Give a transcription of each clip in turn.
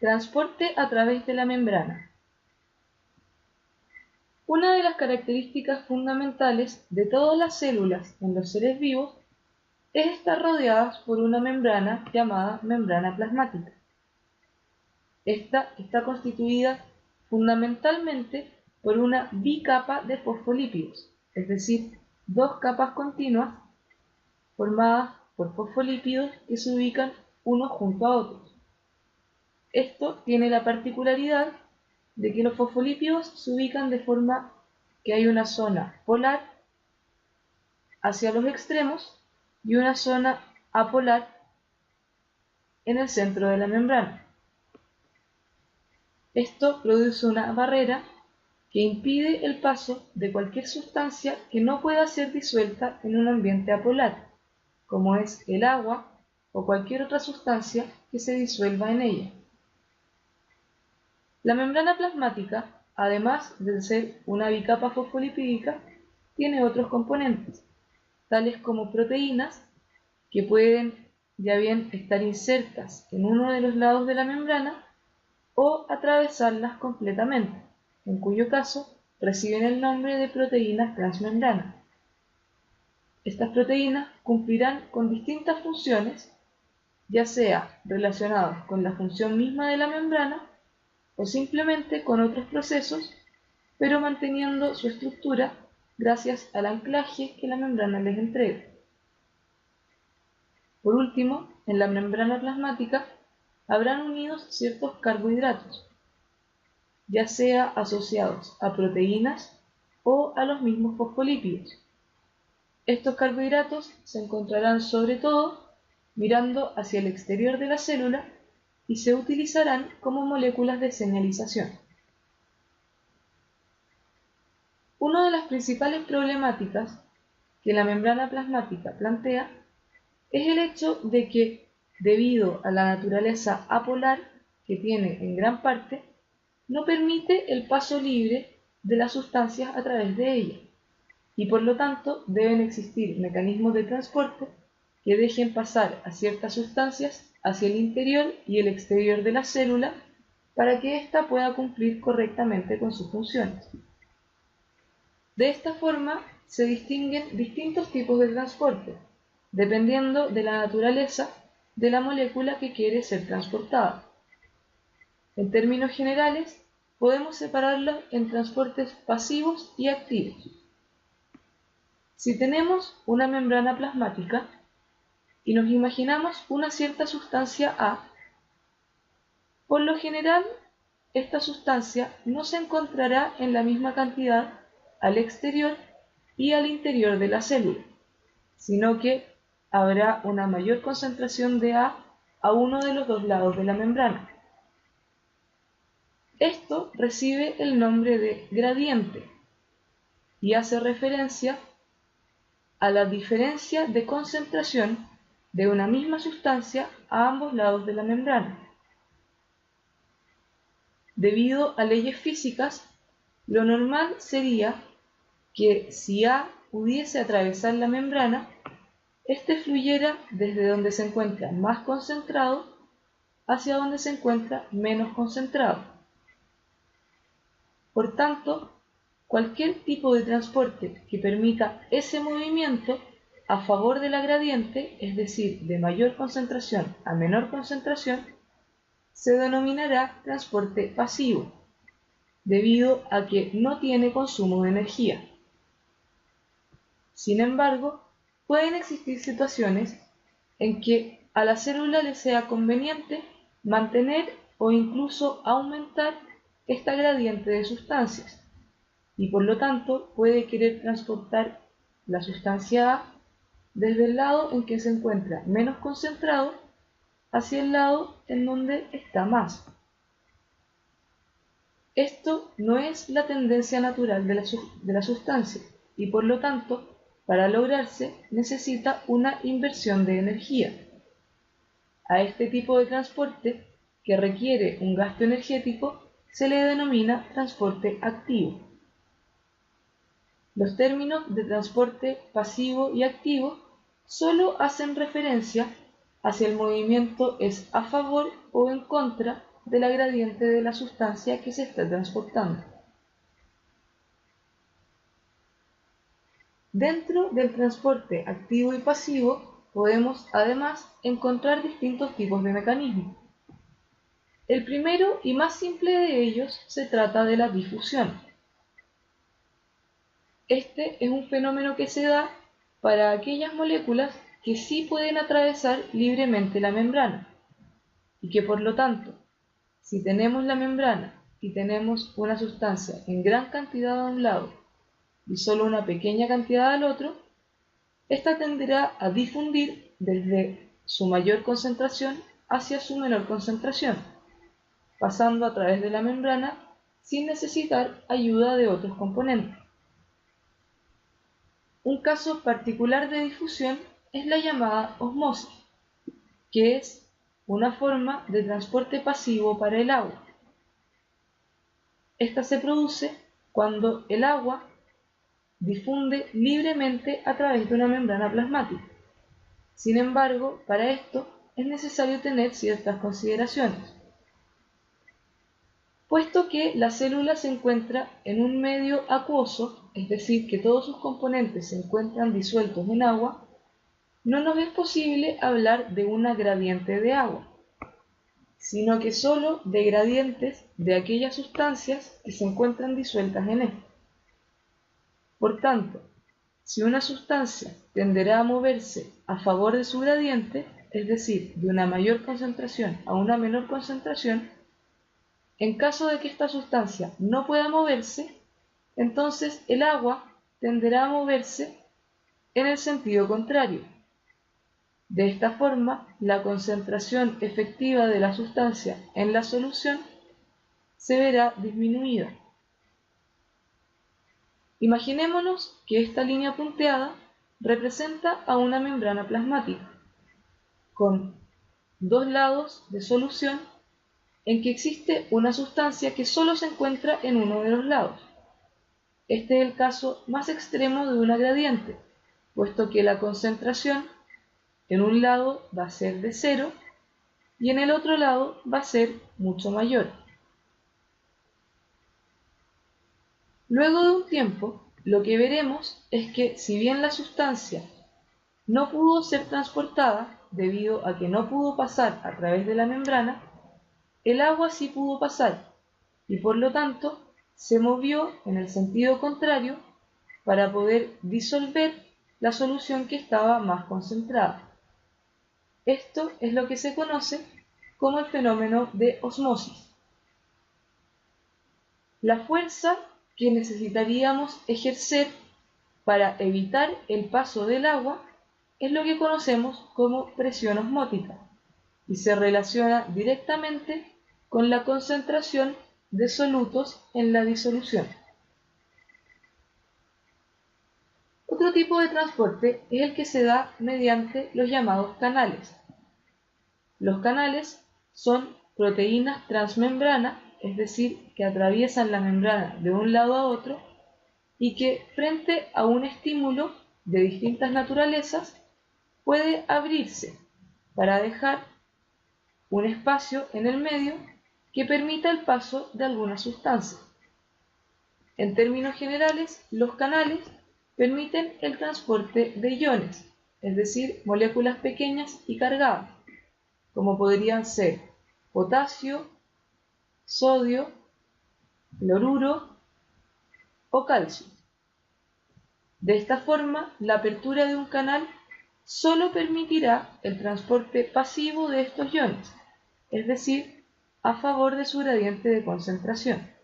Transporte a través de la membrana. Una de las características fundamentales de todas las células en los seres vivos es estar rodeadas por una membrana llamada membrana plasmática. Esta está constituida fundamentalmente por una bicapa de fosfolípidos, es decir, dos capas continuas formadas por fosfolípidos que se ubican unos junto a otros. Esto tiene la particularidad de que los fosfolípidos se ubican de forma que hay una zona polar hacia los extremos y una zona apolar en el centro de la membrana. Esto produce una barrera que impide el paso de cualquier sustancia que no pueda ser disuelta en un ambiente apolar, como es el agua o cualquier otra sustancia que se disuelva en ella. La membrana plasmática, además de ser una bicapa fosfolipídica, tiene otros componentes, tales como proteínas, que pueden ya bien estar insertas en uno de los lados de la membrana o atravesarlas completamente, en cuyo caso reciben el nombre de proteínas transmembrana. Estas proteínas cumplirán con distintas funciones, ya sea relacionadas con la función misma de la membrana o simplemente con otros procesos, pero manteniendo su estructura gracias al anclaje que la membrana les entrega. Por último, en la membrana plasmática habrán unidos ciertos carbohidratos, ya sea asociados a proteínas o a los mismos fosfolípidos. Estos carbohidratos se encontrarán sobre todo mirando hacia el exterior de la célula y se utilizarán como moléculas de señalización. Una de las principales problemáticas que la membrana plasmática plantea es el hecho de que, debido a la naturaleza apolar que tiene en gran parte, no permite el paso libre de las sustancias a través de ella, y por lo tanto deben existir mecanismos de transporte que dejen pasar a ciertas sustancias hacia el interior y el exterior de la célula para que ésta pueda cumplir correctamente con sus funciones. De esta forma se distinguen distintos tipos de transporte, dependiendo de la naturaleza de la molécula que quiere ser transportada. En términos generales, podemos separarlos en transportes pasivos y activos. Si tenemos una membrana plasmática y nos imaginamos una cierta sustancia A, por lo general, esta sustancia no se encontrará en la misma cantidad al exterior y al interior de la célula, sino que habrá una mayor concentración de A uno de los dos lados de la membrana. Esto recibe el nombre de gradiente y hace referencia a la diferencia de concentración de una misma sustancia a ambos lados de la membrana. Debido a leyes físicas, lo normal sería que si A pudiese atravesar la membrana, éste fluyera desde donde se encuentra más concentrado hacia donde se encuentra menos concentrado. Por tanto, cualquier tipo de transporte que permita ese movimiento a favor de la gradiente, es decir, de mayor concentración a menor concentración, se denominará transporte pasivo, debido a que no tiene consumo de energía. Sin embargo, pueden existir situaciones en que a la célula le sea conveniente mantener o incluso aumentar esta gradiente de sustancias, y por lo tanto puede querer transportar la sustancia A desde el lado en que se encuentra menos concentrado hacia el lado en donde está más. Esto no es la tendencia natural de la sustancia y por lo tanto, para lograrse, necesita una inversión de energía. A este tipo de transporte, que requiere un gasto energético, se le denomina transporte activo. Los términos de transporte pasivo y activo solo hacen referencia a si el movimiento es a favor o en contra de la gradiente de la sustancia que se está transportando. Dentro del transporte activo y pasivo podemos además encontrar distintos tipos de mecanismos. El primero y más simple de ellos se trata de la difusión. Este es un fenómeno que se da para aquellas moléculas que sí pueden atravesar libremente la membrana y que por lo tanto, si tenemos la membrana y tenemos una sustancia en gran cantidad a un lado y solo una pequeña cantidad al otro, esta tenderá a difundir desde su mayor concentración hacia su menor concentración, pasando a través de la membrana sin necesitar ayuda de otros componentes. Un caso particular de difusión es la llamada osmosis, que es una forma de transporte pasivo para el agua. Esta se produce cuando el agua difunde libremente a través de una membrana plasmática. Sin embargo, para esto es necesario tener ciertas consideraciones. Puesto que la célula se encuentra en un medio acuoso, es decir, que todos sus componentes se encuentran disueltos en agua, no nos es posible hablar de una gradiente de agua, sino que solo de gradientes de aquellas sustancias que se encuentran disueltas en él. Por tanto, si una sustancia tenderá a moverse a favor de su gradiente, es decir, de una mayor concentración a una menor concentración, en caso de que esta sustancia no pueda moverse, entonces el agua tenderá a moverse en el sentido contrario. De esta forma, la concentración efectiva de la sustancia en la solución se verá disminuida. Imaginémonos que esta línea punteada representa a una membrana plasmática, con dos lados de solución en que existe una sustancia que solo se encuentra en uno de los lados. Este es el caso más extremo de una gradiente, puesto que la concentración en un lado va a ser de 0 y en el otro lado va a ser mucho mayor. Luego de un tiempo, lo que veremos es que si bien la sustancia no pudo ser transportada debido a que no pudo pasar a través de la membrana, el agua sí pudo pasar y por lo tanto se movió en el sentido contrario para poder disolver la solución que estaba más concentrada. Esto es lo que se conoce como el fenómeno de osmosis. La fuerza que necesitaríamos ejercer para evitar el paso del agua es lo que conocemos como presión osmótica y se relaciona directamente con la concentración de solutos en la disolución. Otro tipo de transporte es el que se da mediante los llamados canales. Los canales son proteínas transmembrana, es decir, que atraviesan la membrana de un lado a otro y que frente a un estímulo de distintas naturalezas puede abrirse para dejar un espacio en el medio que permita el paso de alguna sustancia. En términos generales, los canales permiten el transporte de iones, es decir, moléculas pequeñas y cargadas, como podrían ser potasio, sodio, cloruro o calcio. De esta forma, la apertura de un canal solo permitirá el transporte pasivo de estos iones, es decir, a favor de su gradiente de concentración.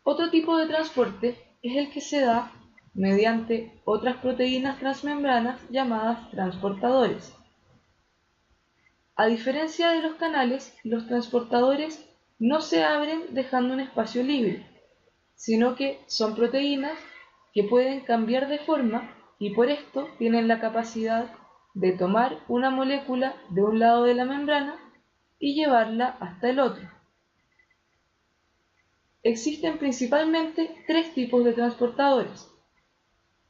Otro tipo de transporte es el que se da mediante otras proteínas transmembranas llamadas transportadores. A diferencia de los canales, los transportadores no se abren dejando un espacio libre, sino que son proteínas que pueden cambiar de forma y por esto tienen la capacidad de tomar una molécula de un lado de la membrana y llevarla hasta el otro. Existen principalmente tres tipos de transportadores.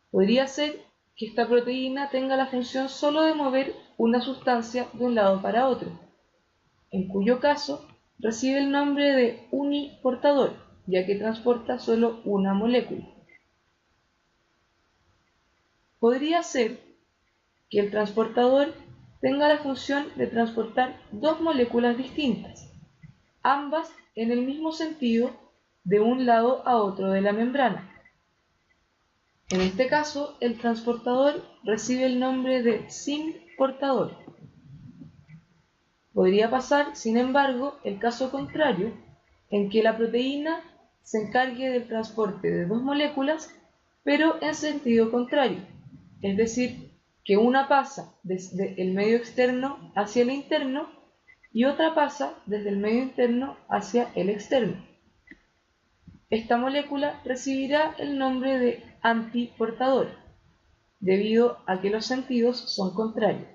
Podría ser que esta proteína tenga la función solo de mover una sustancia de un lado para otro. en cuyo caso recibe el nombre de uniportador, ya que transporta solo una molécula. Podría ser que el transportador tenga la función de transportar dos moléculas distintas, ambas en el mismo sentido de un lado a otro de la membrana. En este caso, el transportador recibe el nombre de syn-portador. Podría pasar, sin embargo, el caso contrario, en que la proteína se encargue del transporte de dos moléculas, pero en sentido contrario, es decir, que una pasa desde el medio externo hacia el interno y otra pasa desde el medio interno hacia el externo. Esta molécula recibirá el nombre de antiportador, debido a que los sentidos son contrarios.